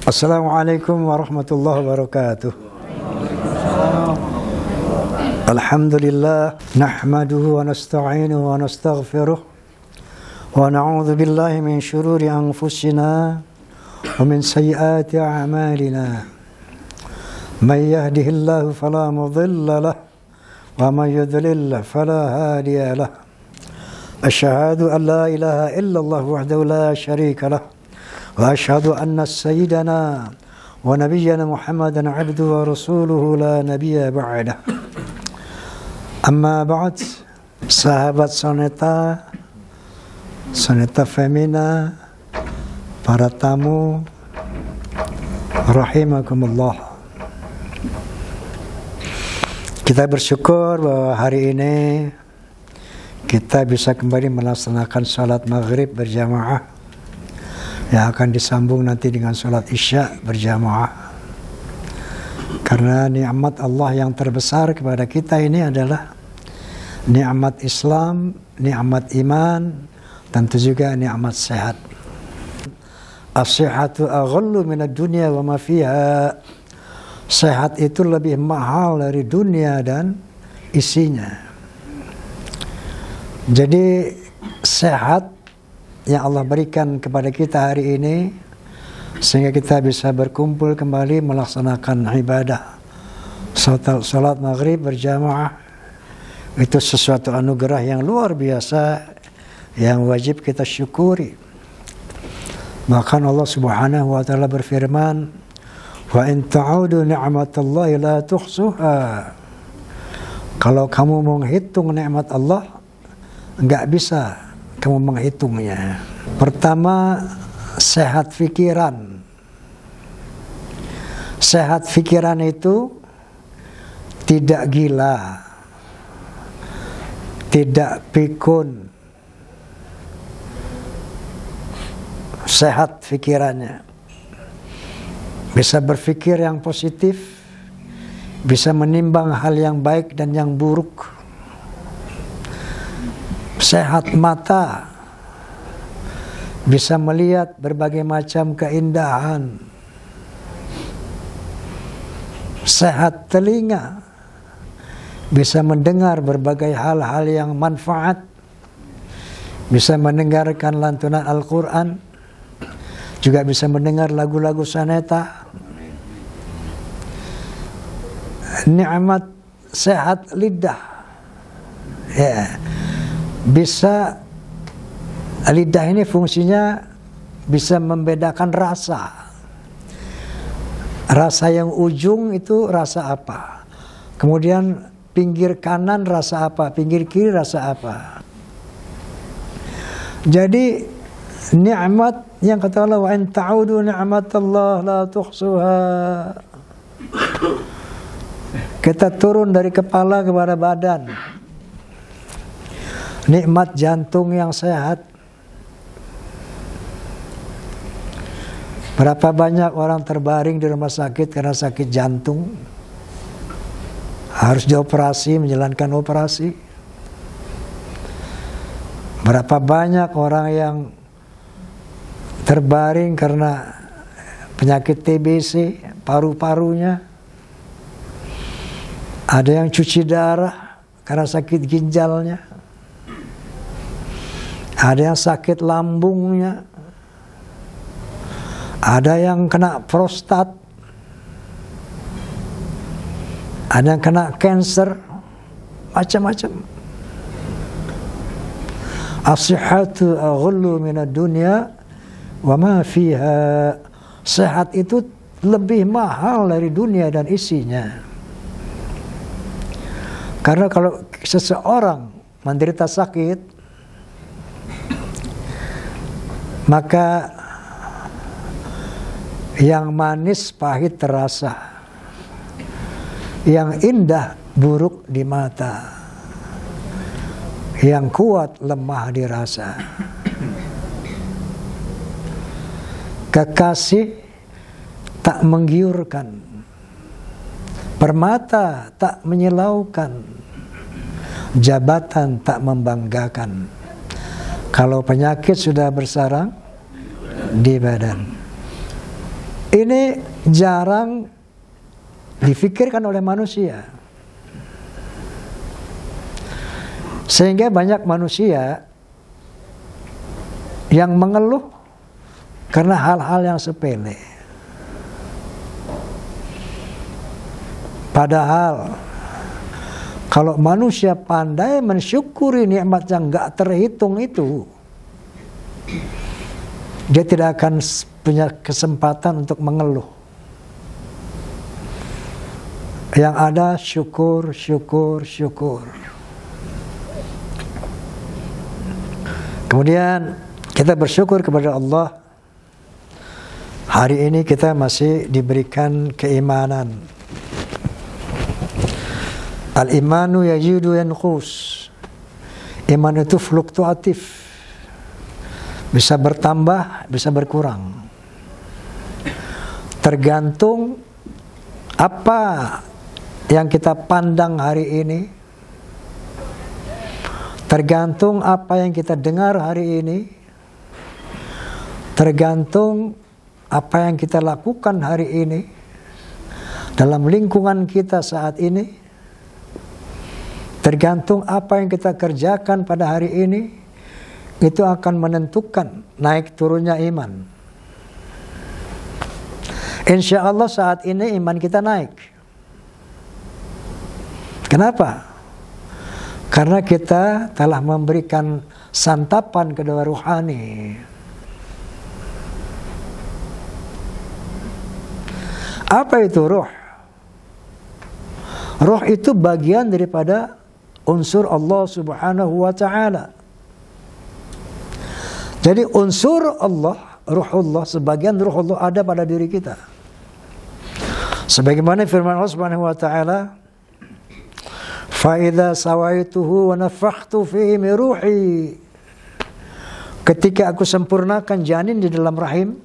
Assalamualaikum warahmatullahi wabarakatuh. Alhamdulillah nahmaduhu wa nasta'inuhu wa nastaghfiruh wa na'udzu billahi min shururi anfusina wa min sayyiati a'malina. May yahdihillahu fala mudilla lahu wa may yudlil fala hadiya lahu. Asyhadu an la ilaha illallah wahdahu la syarika lahu wa asyhadu anna sayyidana wa nabiyyana Muhammadan abduhu wa rasuluhu la nabiyya ba'dah. Amma ba'd, sahabat Soneta Femina, para tamu rahimakumullah. Kita bersyukur bahwa hari ini kita bisa kembali melaksanakan salat maghrib berjamaah yang akan disambung nanti dengan sholat isya berjamaah. Karena nikmat Allah yang terbesar kepada kita ini adalah nikmat Islam, nikmat iman, tentu juga nikmat sehat. As-sihhatu aghallu minad dunya wa ma fiha. Sehat itu lebih mahal dari dunia dan isinya. Jadi sehat yang Allah berikan kepada kita hari ini sehingga kita bisa berkumpul kembali melaksanakan ibadah salat maghrib berjamaah, itu sesuatu anugerah yang luar biasa yang wajib kita syukuri. Bahkan Allah Subhanahu wa taala berfirman, wa in ta'udu ni'matallahi la tuhsuha. Kalau kamu menghitung nikmat Allah, enggak bisa kamu menghitungnya. Pertama, sehat pikiran. Sehat pikiran itu tidak gila, tidak pikun. Sehat pikirannya. Bisa berpikir yang positif, bisa menimbang hal yang baik dan yang buruk. Sehat mata, bisa melihat berbagai macam keindahan. Sehat telinga, bisa mendengar berbagai hal-hal yang manfaat, bisa mendengarkan lantunan Al-Quran, juga bisa mendengar lagu-lagu Soneta. Nikmat sehat lidah, ya. Bisa, lidah ini fungsinya bisa membedakan rasa. Rasa yang ujung itu rasa apa, kemudian pinggir kanan rasa apa, pinggir kiri rasa apa. Jadi nikmat yang kata Allah, wa in ta'udu ni'matallah la tuhsuha. Kita turun dari kepala kepada badan. Nikmat jantung yang sehat. Berapa banyak orang terbaring di rumah sakit karena sakit jantung, harus dioperasi, menjalankan operasi. Berapa banyak orang yang terbaring karena penyakit TBC, paru-parunya. Ada yang cuci darah karena sakit ginjalnya. Ada yang sakit lambungnya, ada yang kena prostat, ada yang kena cancer, macam-macam. As-sihhatu aghallu minad dunya wa ma fiha. Sehat itu lebih mahal dari dunia dan isinya. Karena kalau seseorang menderita sakit, maka yang manis pahit terasa, yang indah buruk di mata, yang kuat lemah dirasa. Kekasih tak menggiurkan, permata tak menyilaukan, jabatan tak membanggakan. Kalau penyakit sudah bersarang di badan. Ini jarang difikirkan oleh manusia. Sehingga banyak manusia yang mengeluh karena hal-hal yang sepele. Padahal kalau manusia pandai mensyukuri nikmat yang gak terhitung itu, dia tidak akan punya kesempatan untuk mengeluh. Yang ada syukur, syukur, syukur. Kemudian kita bersyukur kepada Allah. Hari ini kita masih diberikan keimanan. Al-imanu yajidu yanqus. Iman itu fluktuatif. Bisa bertambah, bisa berkurang. Tergantung apa yang kita pandang hari ini. Tergantung apa yang kita dengar hari ini. Tergantung apa yang kita lakukan hari ini dalam lingkungan kita saat ini. Tergantung apa yang kita kerjakan pada hari ini, itu akan menentukan naik turunnya iman. Insya Allah saat ini iman kita naik. Kenapa? Karena kita telah memberikan santapan kedua ruhani. Apa itu ruh? Ruh itu bagian daripada unsur Allah Subhanahu wa ta'ala. Jadi unsur Allah, ruhullah, sebagian ruhullah ada pada diri kita. Sebagaimana firman Allah Subhanahu wa ta'ala, فَإِذَا سَوَيْتُهُ وَنَفَخْتُ فِيهِ مِنْ رُوحِي. Ketika aku sempurnakan janin di dalam rahim,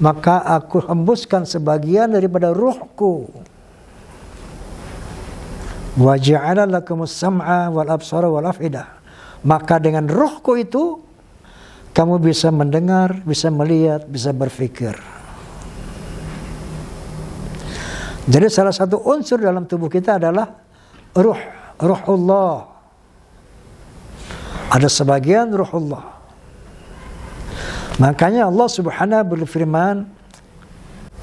maka aku hembuskan sebagian daripada ruhku. وَجَعَلَ لَكُمُ السَّمْعَ وَالْأَبْصَارَ وَالْأَفْئِدَةَ. Maka dengan ruhku itu, kamu bisa mendengar, bisa melihat, bisa berfikir. Jadi salah satu unsur dalam tubuh kita adalah ruh, ruhullah. Ada sebagian ruhullah. Makanya Allah Subhanahu berfirman,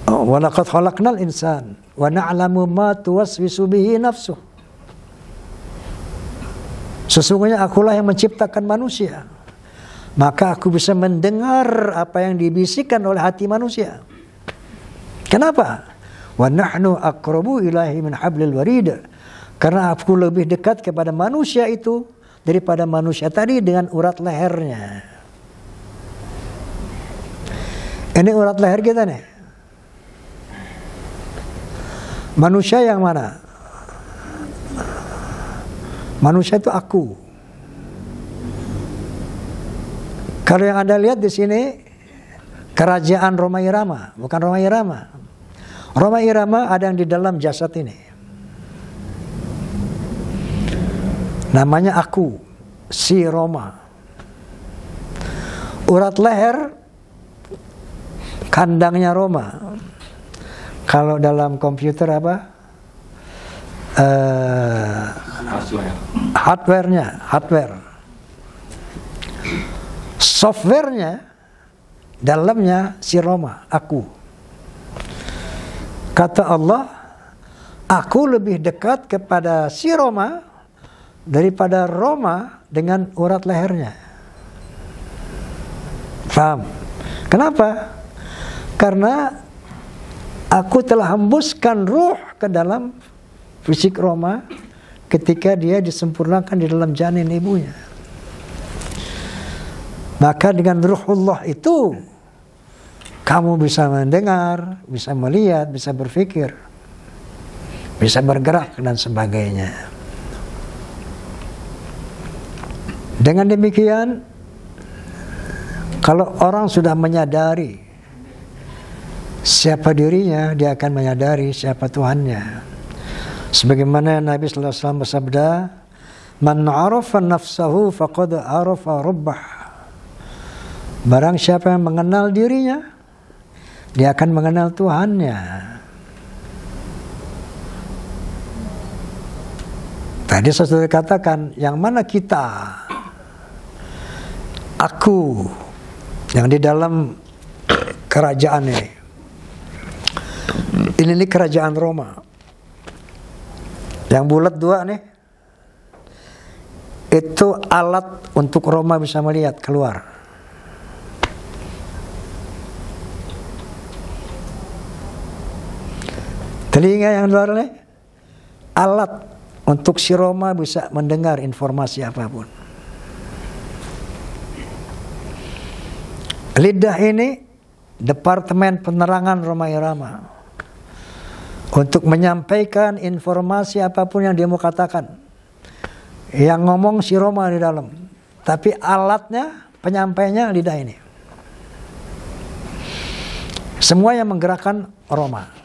"Wa laqad khalaqnal insan wa na'lamu ma tuwaswisu bihi nafsuh." Sesungguhnya akulah yang menciptakan manusia. Maka aku bisa mendengar apa yang dibisikkan oleh hati manusia. Kenapa? Wa nahnu aqrabu ilaihi min hablil warid. Karena aku lebih dekat kepada manusia itu daripada manusia tadi dengan urat lehernya. Ini urat leher kita nih. Manusia yang mana? Manusia itu aku. Kalau yang Anda lihat di sini kerajaan Roma Irama, bukan Roma Irama. Roma Irama ada yang di dalam jasad ini. Namanya aku, si Roma. Urat leher, kandangnya Roma. Kalau dalam komputer apa? Hardware. Softwarenya, dalamnya si Roma, aku. Kata Allah, aku lebih dekat kepada si Roma daripada Roma dengan urat lehernya. Paham? Kenapa? Karena aku telah hembuskan ruh ke dalam fisik Roma ketika dia disempurnakan di dalam janin ibunya. Maka dengan ruhullah itu kamu bisa mendengar, bisa melihat, bisa berpikir, bisa bergerak dan sebagainya. Dengan demikian, kalau orang sudah menyadari siapa dirinya, dia akan menyadari siapa Tuhannya. Sebagaimana Nabi sallallahu alaihi wasallam bersabda, "Man 'arafa nafsahu faqad 'arafa rabbah." Barang siapa yang mengenal dirinya, Dia akan mengenal Tuhannya. Tadi saya sudah katakan, yang mana kita, aku, yang di dalam kerajaan ini. Ini kerajaan Roma. Yang bulat 2 nih, itu alat untuk Roma bisa melihat keluar. Telinga yang luar nih, alat untuk si Roma bisa mendengar informasi apapun. Lidah ini Departemen Penerangan Roma Irama untuk menyampaikan informasi apapun yang dia mau katakan. Yang ngomong si Roma di dalam, tapi alatnya, penyampainya lidah ini. Semua yang menggerakkan Roma.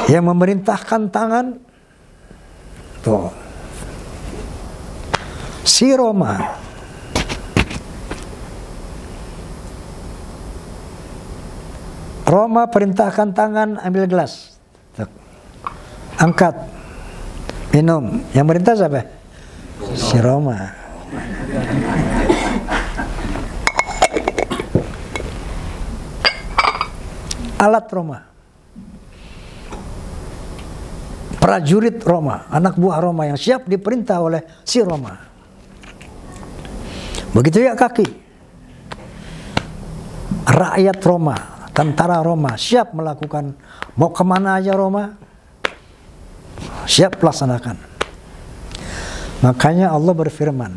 Yang memerintahkan tangan, tuh, si Roma. Roma perintahkan tangan, ambil gelas, angkat, minum. Yang merintah siapa? Si Roma. Alat Roma. Prajurit Roma, anak buah Roma yang siap diperintah oleh si Roma. Begitu ya kaki. Rakyat Roma, tentara Roma siap melakukan, mau kemana aja Roma, siap laksanakan. Makanya Allah berfirman,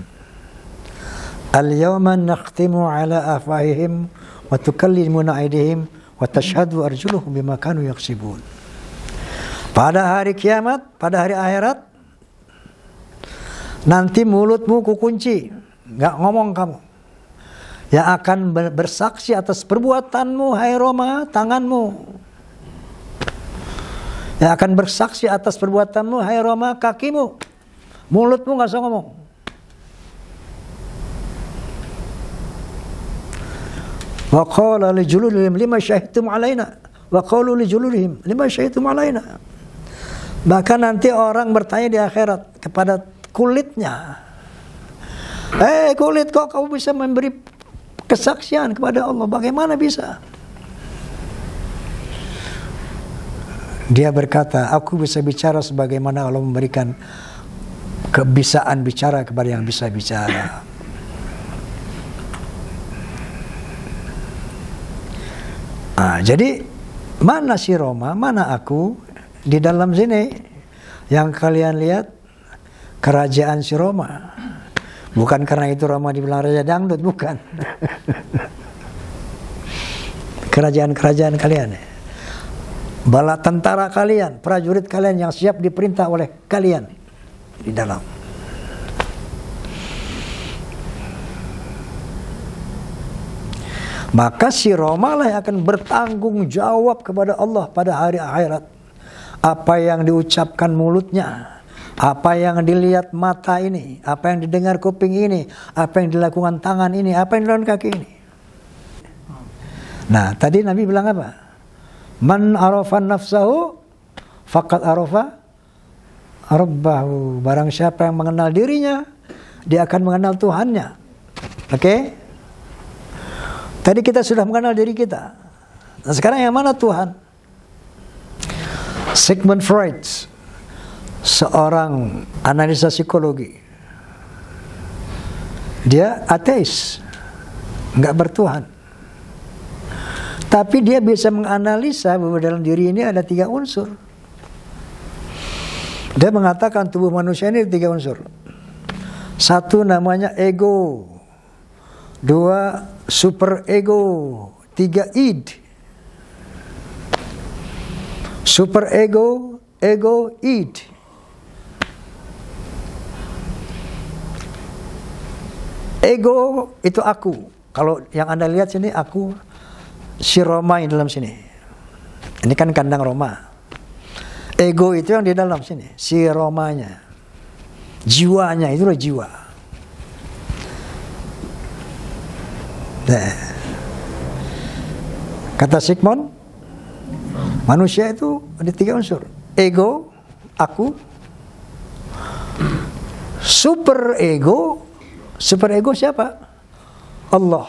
Al-yawma nakhtimu ala afwahihim wa tukallimuna aydihim wa tashhadu arjuluhum bima kanu yaksibun. Pada hari kiamat, pada hari akhirat, nanti mulutmu kukunci, nggak ngomong kamu. Yang akan bersaksi atas perbuatanmu, hai Roma, tanganmu. Yang akan bersaksi atas perbuatanmu, hai Roma, kakimu. Mulutmu nggak usah ngomong. Wa qala li juludihim lima syahidtum alaina. Wa qalu li juludihim lima syahidtum alaina. Bahkan nanti orang bertanya di akhirat kepada kulitnya, kulit, kok kamu bisa memberi kesaksian kepada Allah? Bagaimana bisa? Dia berkata, aku bisa bicara sebagaimana Allah memberikan kebisaan bicara kepada yang bisa bicara. Jadi mana si Roma, mana aku? Di dalam sini yang kalian lihat kerajaan si Roma. Bukan karena itu Roma dibilang raja dangdut, bukan. Kerajaan-kerajaan kalian, bala tentara kalian, prajurit kalian yang siap diperintah oleh kalian di dalam. Maka si Roma lah yang akan bertanggung jawab kepada Allah pada hari akhirat. Apa yang diucapkan mulutnya, apa yang dilihat mata ini, apa yang didengar kuping ini, apa yang dilakukan tangan ini, apa yang dilakukan kaki ini. Nah, tadi Nabi bilang apa? Man arafa nafsahu faqad arafa rabbahu. Barang siapa yang mengenal dirinya, dia akan mengenal Tuhannya. Oke? Tadi kita sudah mengenal diri kita. Nah, sekarang yang mana Tuhan? Sigmund Freud, seorang analisa psikologi, dia ateis, nggak bertuhan. Tapi dia bisa menganalisa bahwa dalam diri ini ada 3 unsur. Dia mengatakan tubuh manusia ini 3 unsur. 1 namanya ego, 2 super ego, 3 id. Super ego, ego, id. Ego itu aku. Kalau yang Anda lihat sini aku, si Roma yang dalam sini. Ini kan kandang Roma. Ego itu yang di dalam sini, si Romanya. Jiwanya, itulah jiwa. Nah, kata Sigmund, manusia itu ada 3 unsur. Ego, aku. Super ego siapa? Allah.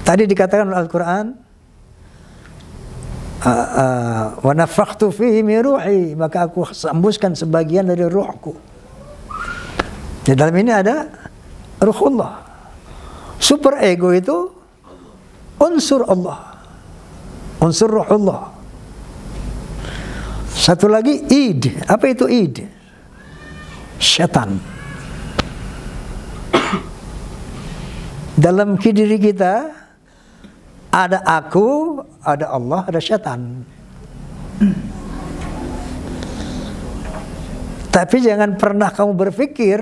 Tadi dikatakan oleh Al-Quran, wa nafakhtu fihi min ruhi, maka aku sembuskan sebagian dari ruhku. Di dalam ini ada ruhullah. Super ego itu unsur Allah, unsur ruhullah. Satu lagi id. Apa itu id? Syaitan. Dalam diri kita ada aku, ada Allah, ada syaitan. Tapi jangan pernah kamu berpikir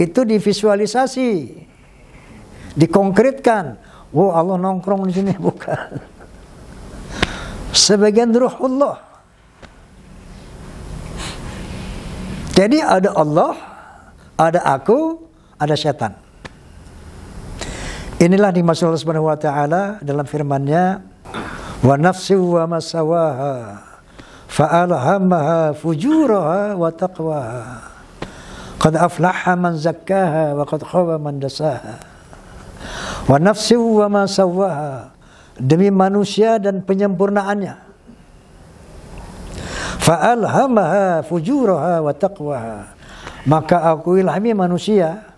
itu divisualisasi, dikonkretkan. Oh, Allah nongkrong di sini, bukan. Sebagian ruhullah. Jadi ada Allah, ada aku, ada syaitan. Inilah dimaksud Allah Subhanahu wa taala dalam firman-Nya, wa nafsi wa ma sawaha fa'alhamaha fujuraha wa taqwaha qad aflaha man zakkaha wa qad khaba man dasaha. Wa nafsi wa ma sawaha, demi manusia dan penyempurnaannya. Fa'alhamaha fujuraha wa taqwaha, maka aku ilhami manusia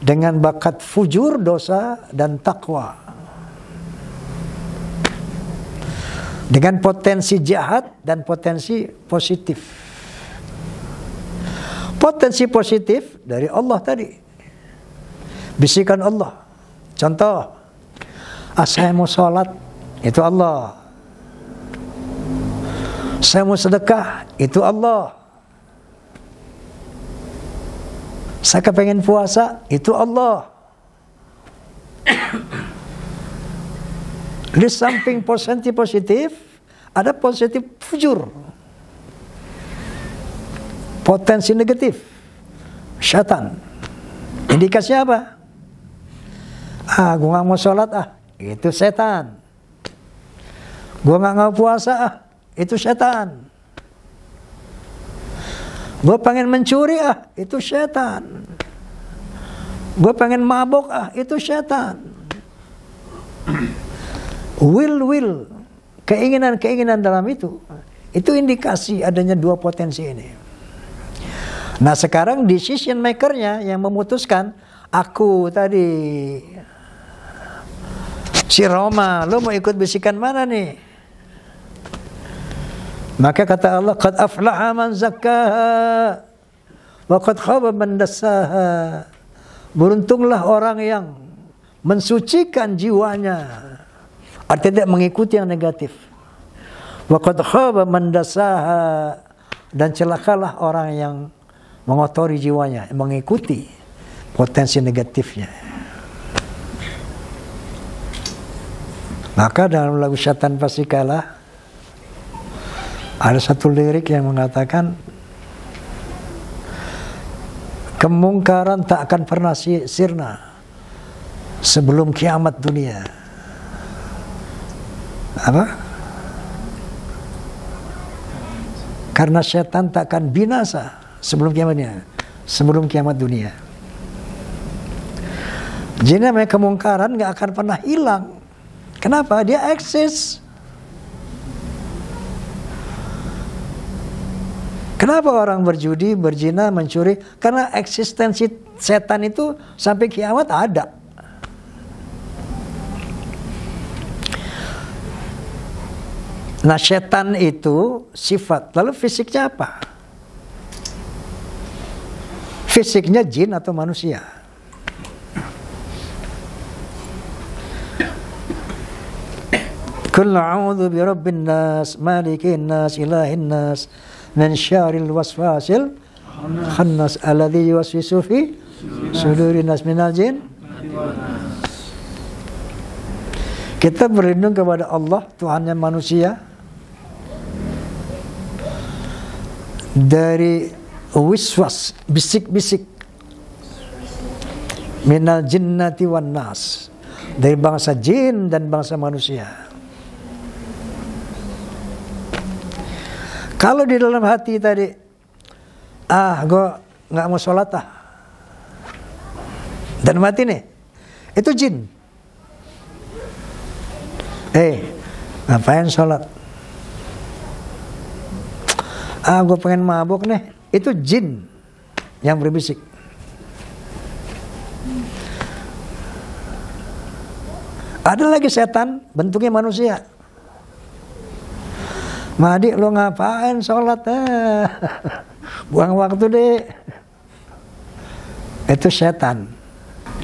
dengan bakat fujur, dosa, dan takwa, dengan potensi jahat dan potensi positif. Potensi positif dari Allah tadi, bisikan Allah. Contoh, saya mau sholat, itu Allah. Saya mau sedekah, itu Allah. Saya kepengen puasa, itu Allah. Di samping positif, ada positif fujur. Potensi negatif, syaitan. Indikasinya apa? Gue gak mau sholat, itu setan. Gue gak mau puasa, itu setan. Gue pengen mencuri, itu setan. Gue pengen mabok, itu setan. Will, keinginan dalam itu indikasi adanya 2 potensi ini. Nah sekarang decision makernya yang memutuskan, aku tadi, si Roma, lo mau ikut bisikan mana nih? Maka kata Allah, qad aflaha man zakkaha wa qad khaba man dassaha. Beruntunglah orang yang mensucikan jiwanya, artinya tidak mengikuti yang negatif. Wa qad khaba man dassaha, dan celakalah orang yang mengotori jiwanya, mengikuti potensi negatifnya. Maka dalam lagu Syaitan Pasti Kalah ada satu lirik yang mengatakan, kemungkaran tak akan pernah sirna sebelum kiamat dunia. Apa? Karena setan tak akan binasa sebelum kiamatnya, sebelum kiamat dunia. Jadi namanya kemungkaran gak akan pernah hilang. Kenapa? Dia eksis. Kenapa orang berjudi, berzina, mencuri? Karena eksistensi setan itu sampai kiamat ada. Nah setan itu sifat. Lalu fisiknya apa? Fisiknya jin atau manusia? Qul a'udzu birabbin nas, malikin nas, ilahin nas, min syarril waswasil khannas alladzi yuwaswisu fi sudurin nas minal jin. Kita berlindung kepada Allah, Tuhannya manusia, dari wiswas, bisik-bisik minal jinnati wan nas, dari bangsa jin dan bangsa manusia. Kalau di dalam hati tadi, gue nggak mau sholat dan mati nih, itu jin. Ngapain sholat? Gue pengen mabuk nih, itu jin yang berbisik. Ada lagi setan bentuknya manusia. Madi, lo ngapain sholat? Buang waktu deh. Itu setan.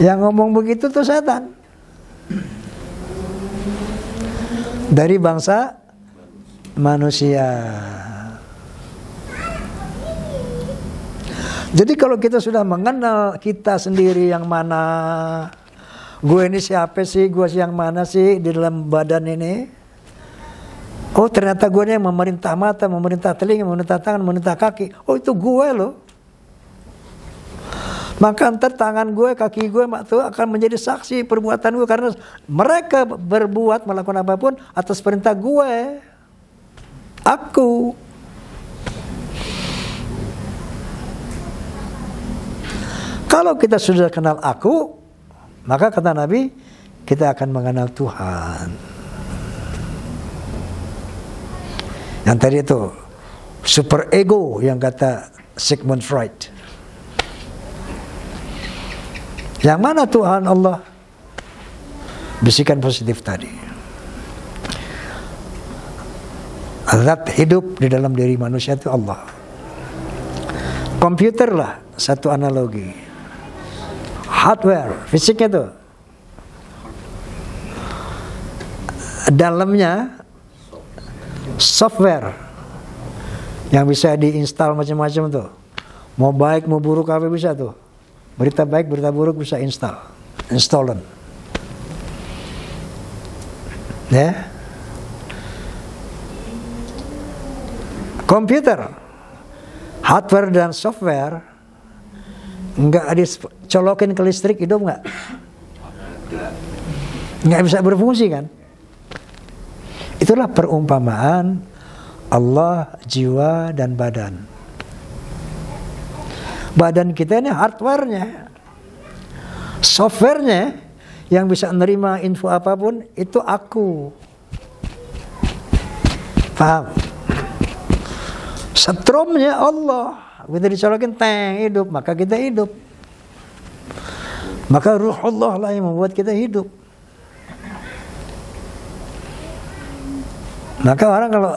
Yang ngomong begitu tuh setan. Dari bangsa manusia. Jadi kalau kita sudah mengenal kita sendiri yang mana, gue ini siapa sih, gue yang mana sih di dalam badan ini. Oh ternyata gue ini yang memerintah mata, memerintah telinga, memerintah tangan, memerintah kaki. Oh itu gue loh. Maka ntar tangan gue, kaki gue itu akan menjadi saksi perbuatan gue. Karena mereka berbuat, melakukan apapun atas perintah gue. Aku. Kalau kita sudah kenal aku, maka kata Nabi, kita akan mengenal Tuhan. Yang tadi itu super ego yang kata Sigmund Freud. Yang mana Tuhan Allah? Bisikan positif tadi. Zat hidup di dalam diri manusia itu Allah. Komputer lah satu analogi. Hardware, fisiknya tuh. Dalamnya software yang bisa diinstal macam-macam tuh. Mau baik mau buruk apa bisa tuh. Berita baik, berita buruk bisa installen. Ya. Komputer, hardware dan software nggak dicolokin ke listrik, hidup nggak? Nggak bisa berfungsi kan? Itulah perumpamaan Allah, jiwa dan badan. Badan kita ini hardware-nya, software-nya yang bisa menerima info apapun itu aku. Paham? Setrumnya Allah. Kita dicolokin hidup, maka kita hidup. Maka ruh Allah lah yang membuat kita hidup. Maka orang kalau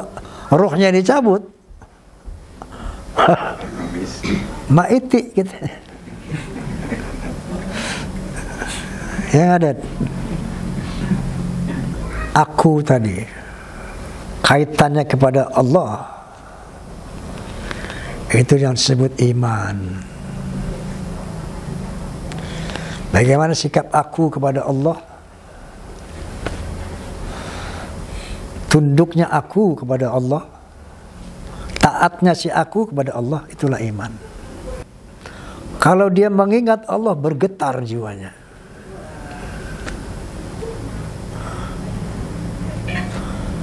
ruhnya dicabut, maiti gitu. Yang ada aku tadi kaitannya kepada Allah. Itu yang disebut iman. Bagaimana sikap aku kepada Allah? Tunduknya aku kepada Allah, taatnya si aku kepada Allah, itulah iman. Kalau dia mengingat Allah, bergetar jiwanya.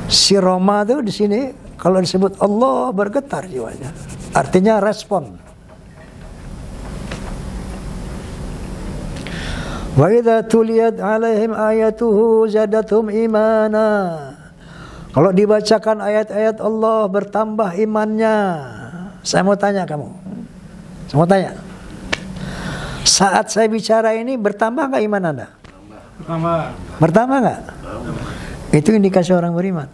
Si Roma itu di sini kalau disebut Allah bergetar jiwanya. Artinya respon. Wa idza tuliyat 'alaihim ayatuhu zadatuhum imana. Kalau dibacakan ayat-ayat Allah bertambah imannya. Saya mau tanya kamu. Saya mau tanya. Saat saya bicara ini bertambah nggak iman Anda? Bertambah. Bertambah nggak? Itu indikasi orang beriman.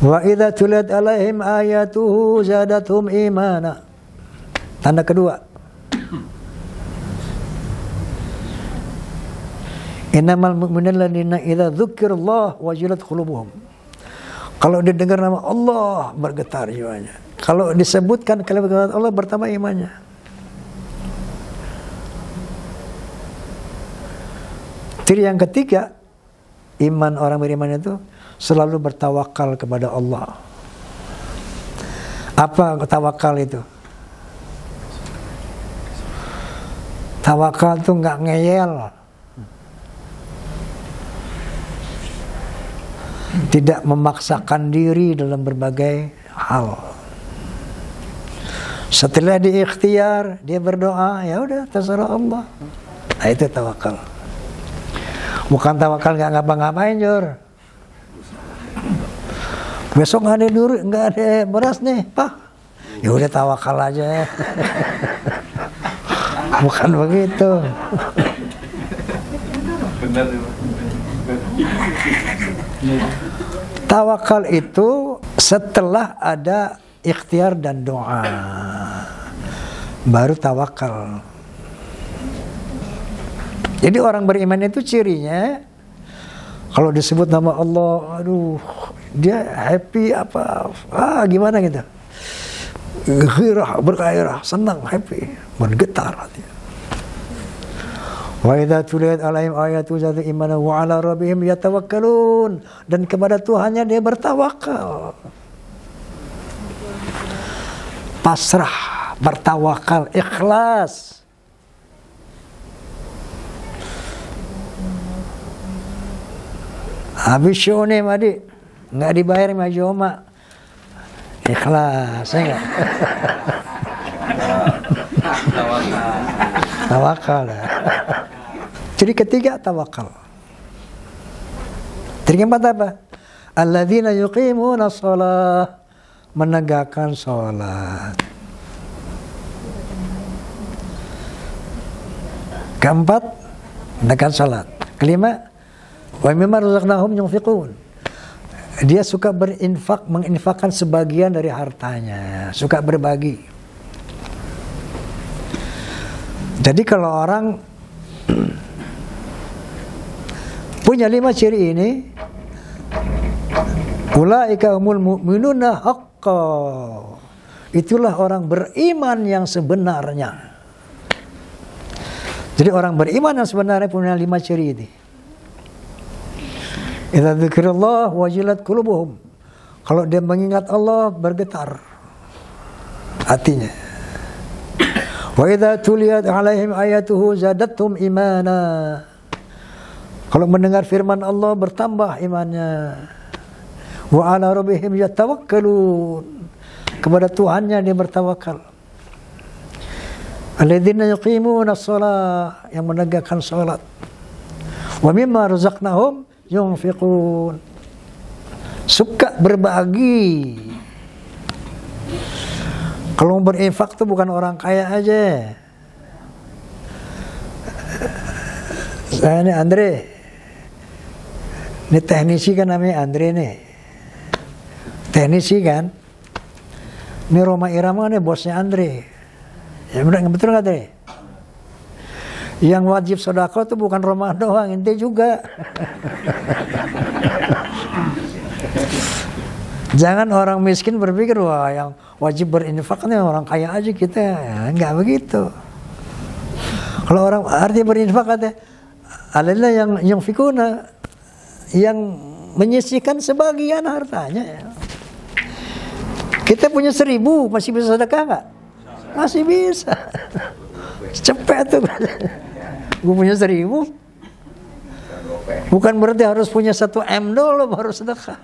Wa idza tuliyat 'alaihim ayatuhu zadatuhum imana. Tanda kedua. Innamal mu'minuna alladzina idza dzukirallah wajilat qulubuhum. Kalau didengar nama Allah bergetar jiwanya. Kalau disebutkan kalimat Allah bertambah imannya. Ciri yang ketiga, iman orang beriman itu selalu bertawakal kepada Allah. Apa tawakal itu? Tawakal tuh nggak ngeyel, tidak memaksakan diri dalam berbagai hal. Setelah diikhtiar, dia berdoa, ya udah terserah Allah. Nah, itu tawakal. Bukan tawakal nggak ngapa-ngapain, Jur. Besok nggak ada beras nih, Pak. Ya udah tawakal aja. Bukan begitu. Tawakal itu setelah ada ikhtiar dan doa, baru tawakal. Jadi orang beriman itu cirinya, kalau disebut nama Allah, aduh, dia happy apa, gimana gitu, ghirah, bergairah, senang, happy, bergetar hati. Wa idza tuliyat alaihim ayatu zatu imana wa ala rabbihim yatawakkalun, dan kepada Tuhannya dia bertawakal. Pasrah, bertawakal, ikhlas. Habis show nih Madi, nggak dibayar sama Joma, ikhlas, ya nggak? Tawakal. Jadi ketiga tawakal. Jadi keempat apa? Alladzina yuqimuna shalah, menegakkan sholat. Keempat, menegakkan sholat. Kelima, wa mimma razaqnahum yunfiqun. Dia suka berinfak, menginfakkan sebagian dari hartanya, suka berbagi. Jadi kalau orang punya 5 ciri ini, ulaika humul mu'minuna haqqan, itulah orang beriman yang sebenarnya. Jadi orang beriman yang sebenarnya punya 5 ciri ini. Idza dzikrullah wajilat qulubuhum, kalau dia mengingat Allah bergetar hatinya. Wa idza tuliyat alaihim ayatuhu zadatuhum imana, kalau mendengar firman Allah bertambah imannya. Wa ala rabbihim yatawakkalun, kepada Tuhannya dia bertawakal. Alladzina yuqimuna shalah, yang menegakkan salat. Wa mimma razaqnahum yunfiqun, suka berbagi. Kalau berinfak itu bukan orang kaya aja. Saya ini Andre, ini teknisi kan namanya Andre nih, teknisi kan. Ini Roma Irama nih bosnya Andre. Ya betul nggak Andre? Yang wajib sedekah itu bukan Roma doang, ente juga. Jangan orang miskin berpikir, wah yang wajib berinfak ini orang kaya aja kita. Ya, enggak begitu. Kalau orang arti berinfak kata adalah yang fikuna, yang menyisihkan sebagian hartanya. Kita punya 1000, masih bisa sedekah nggak? Masih bisa. Cepet tuh. Gue punya 1000. Bukan berarti harus punya 1 M dulu baru sedekah.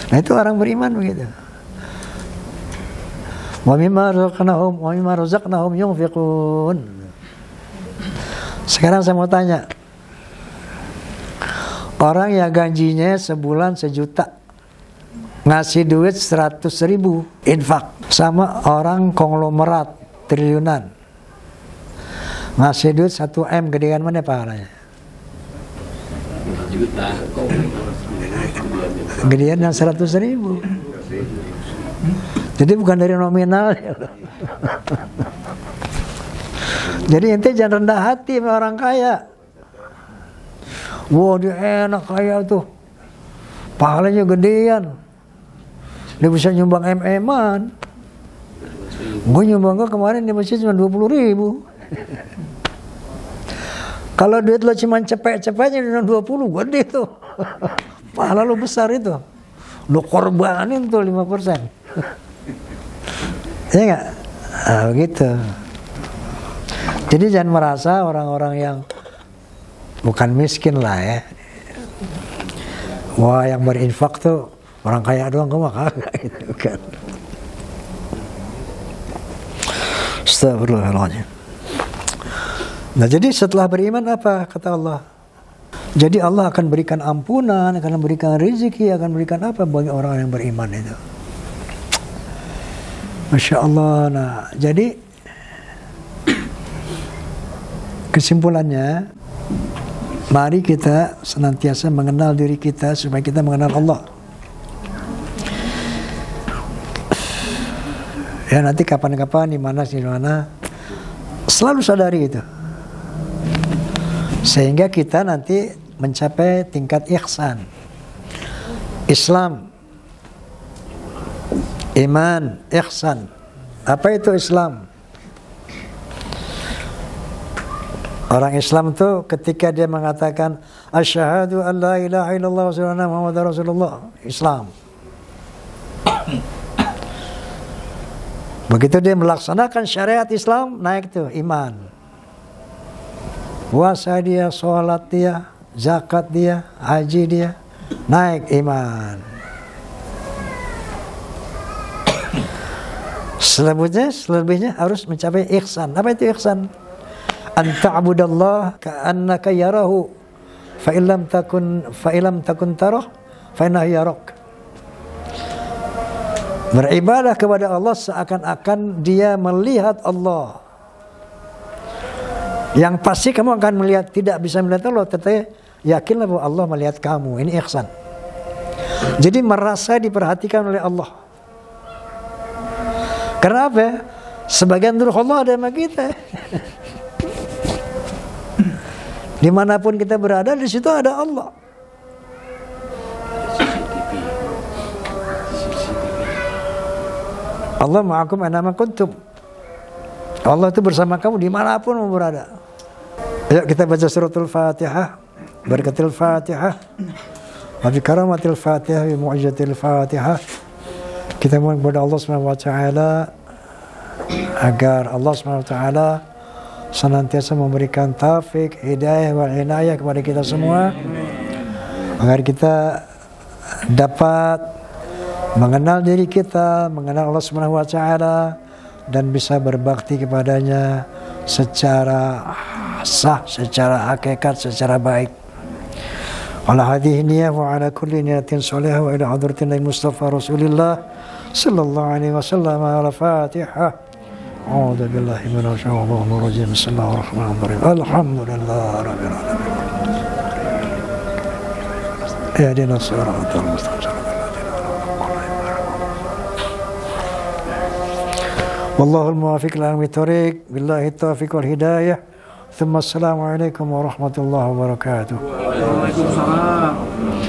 Nah itu orang beriman begitu. Wa mimma razaqnahum yunfiqun. Sekarang saya mau tanya, orang yang gajinya sebulan 1 juta, ngasih duit 100.000 infak, sama orang konglomerat triliunan ngasih duit 1 M, gedean mana pahalanya? Gedean yang 100.000. Jadi bukan dari nominal ya. Jadi ente jangan rendah hati sama orang kaya. Wah dia enak kaya tuh, pahalanya gedean, dia bisa nyumbang MM-an. Gue nyumbang kemarin di masjid cuma 20.000. Kalau duit lo cuma cepet-cepetnya 20, gede tuh. Pahala lo besar itu. Lo korbanin tuh 5%. Ya enggak? Nah, begitu. Jadi jangan merasa orang-orang yang bukan miskin lah ya, wah yang berinfak tuh orang kaya doang, kamu kagak gitu kan. Astagfirullahaladzim. Nah jadi setelah beriman apa kata Allah? Jadi Allah akan berikan ampunan, akan memberikan rezeki, akan berikan apa bagi orang yang beriman itu. Masya Allah. Nah jadi kesimpulannya, mari kita senantiasa mengenal diri kita supaya kita mengenal Allah. Ya nanti kapan-kapan di mana selalu sadari itu. Sehingga kita nanti mencapai tingkat ihsan. Islam, iman, ihsan. Apa itu Islam? Orang Islam itu ketika dia mengatakan asyhadu an la ilaha illallah wa asyhadu anna muhammadar rasulullah, Islam. Begitu dia melaksanakan syariat Islam, naik tuh iman. Puasa dia, sholat dia, zakat dia, haji dia, naik iman. Selebihnya harus mencapai ihsan. Apa itu ihsan? An ta'budallah ka'annaka yarahu fa illam takun tarah fa innahu yarak. Beribadah kepada Allah seakan-akan dia melihat Allah. Yang pasti kamu akan melihat, tidak bisa melihat Allah, tetapi yakinlah bahwa Allah melihat kamu. Ini ihsan. Jadi merasa diperhatikan oleh Allah. Karena apa? Sebagian ruh Allah ada sama kita. Dimanapun kita berada, di situ ada Allah. Allah ma'akum anama kuntum. Allah itu bersama kamu dimanapun kamu berada. Ayo kita baca suratul Fatihah, barakatul Fatihah, wa bi karamatil Fatihah, bi mu'jizatil Fatihah. Kita mohon kepada Allah Subhanahu wa taala agar Allah Subhanahu wa taala senantiasa memberikan taufik, hidayah, wa inayah kepada kita semua, agar kita dapat mengenal diri kita, mengenal Allah Subhanahu wa taala, dan bisa berbakti kepadanya secara sah, secara hakikat, secara baik. Ala hadhihi niyyah wa ala kulli niyatin salihah wa ila hadratin Mustafa Rasulillah sallallahu alaihi wasallam. Al-Fatihah. A'udzu billahi minasy syaithanir rajim. Bismillahirrahmanirrahim. Alhamdulillahi rabbil alamin. Ihdinas siratal mustaqim. Wallahul muwaffiq ila aqwamit billahi taufiq wal hidayah. Tsumma assalamu alaikum warahmatullahi wabarakatuh. Waalaikumsalam.